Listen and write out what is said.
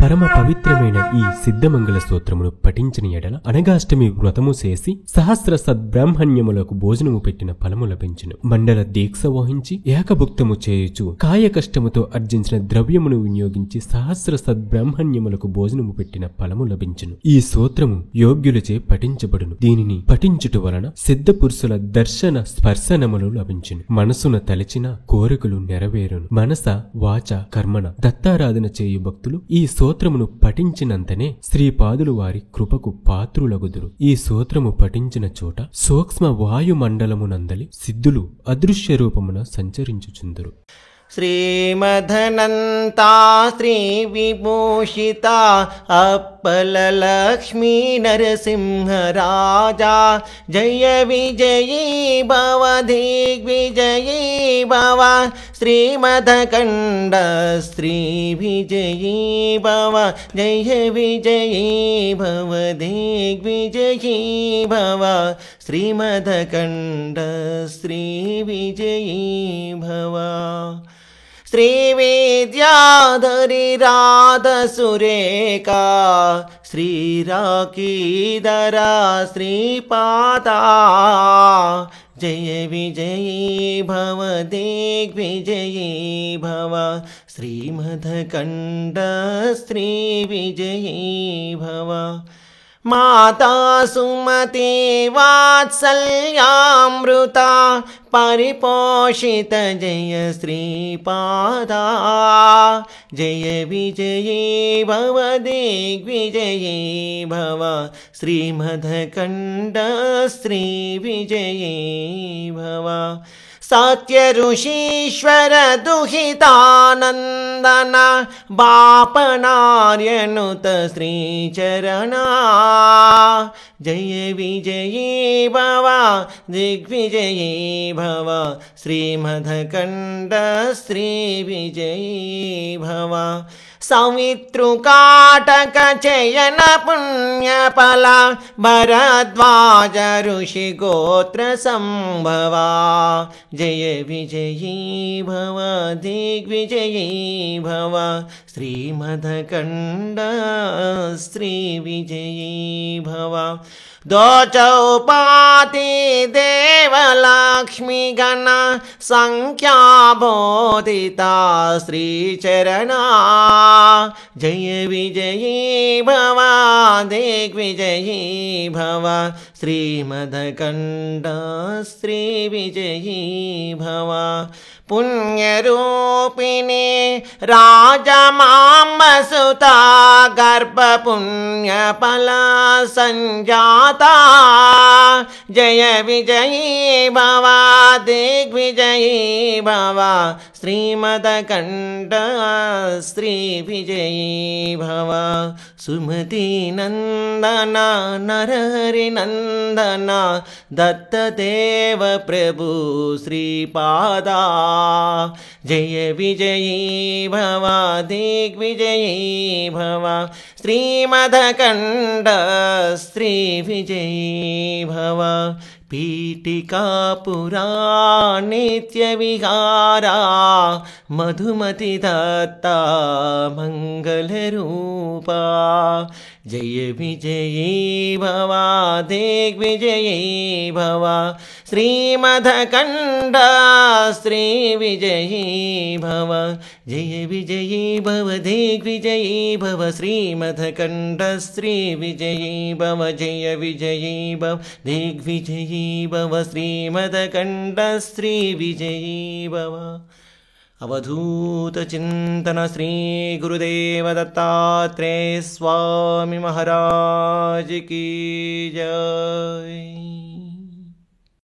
పరమ పవిత్రమైన ఈ సిద్ధమంగళ స్తోత్రమును పఠించిన ఎడల అనగాష్టమి వ్రతము చేసి సహస్ర సద్బ్రాహ్మణ్యములకు భోజనము పెట్టిన ఫలము లభించును. మండల దీక్ష వహించి ఏకభుక్తము చేయుచు కాయ కష్టముతో అర్జించిన ద్రవ్యమును వినియోగించి సహస్ర సద్బ్రాహ్మణ్యములకు భోజనము పెట్టిన ఫలము లభించును. ఈ స్తోత్రము యోగ్యులచే పఠించబడును. దీనిని పఠించుట వలన సిద్ధ పురుషుల దర్శన స్పర్శనములు లభించును. మనసున తలచిన కోరికలు నెరవేరును. మనస వాచ కర్మణ దత్తారాధన చేయు భక్తులు ఈ స్తోత్రమును పఠించినంతనే శ్రీపాదులు వారి కృపకు పాత్రులగుదురు. ఈ స్తోత్రము పఠించిన చోట సూక్ష్మ వాయుమండలమునందలి సిద్ధులు అదృశ్య రూపమున సంచరించుచుందురు. శ్రీమదనంతా శ్రీ విభూషిత అప్పలలక్ష్మీ నరసింహరాజా జయ విజయీ భవ దిగ్విజయీ భవ శ్రీమదకండ శ్రీ విజయీ భవ జయ విజయీ భవ దిగ్విజయీ భవ శ్రీమదకండ శ్రీ విజయీ భవ. శ్రీ విద్యాధరి రాధ సురేఖా శ్రీరాకీధరా శ్రీపాదా జయ విజయీ భవ దిగ్విజయీ భవ శ్రీమదకండ శ్రీ విజయీ భవ. మాతా సుమతి వాత్సల్యామృత పరిపోషిత జయ శ్రీపాదా జయ విజయీ భవ దిగ్విజయీ భవ శ్రీమదకండ శ్రీ విజయీ భవ. సత్య ఋషీశ్వర దుహితానందన బాపనార్యనుత శ్రీచరణా జయ విజయీ భవ దిగ్విజయీ భవ శ్రీమదకండ శ్రీ విజయీ భవ. సౌమిత్రుకాటక చయన పుణ్యఫల భరద్వాజ ఋషి గోత్ర సంభవా జయ విజయీ భవ దిగ్విజయీ భవ శ్రీమదకండ శ్రీ విజయీ భవ. దోచౌపాతి దేవలక్ష్మి గణ సంఖ్యాబోధితా శ్రీచరణా జయ విజయీ భవ దిగ్విజయీ భవ శ్రీమదకండ శ్రీ విజయీ భవ. పుణ్యరూపిణి రాజమాంబసుత గర్భపుణ్యఫల సంజాతా జయ విజయీ భవ దిగ్విజయీ భవ శ్రీమదకండ శ్రీ విజయీ భవ. సుమతి నందన నరహరి నందన దత్తదేవ ప్రభు శ్రీపాదా జయ విజయీ భవ దిగ్విజయీ భవ శ్రీమదకండ శ్రీ విజయీ భవ. పీఠికాపురా నిత్య విహారా మధుమతి దత్త మంగళరూపా జయ విజయీ భవ దిగ్విజయీ భవ శ్రీమదకండ శ్రీ విజయీ భవ జయ విజయీ భవ దిగ్విజయీ భవ శ్రీమదకండ శ్రీ విజయీ భవ జయ విజయీ భవ దిగ్విజయీ భవ శ్రీమదకండ శ్రీ విజయీ భవ. అవధూత చింతన శ్రీ గురుదేవ దత్తాత్రేయ స్వామి మహారాజ్ की जय.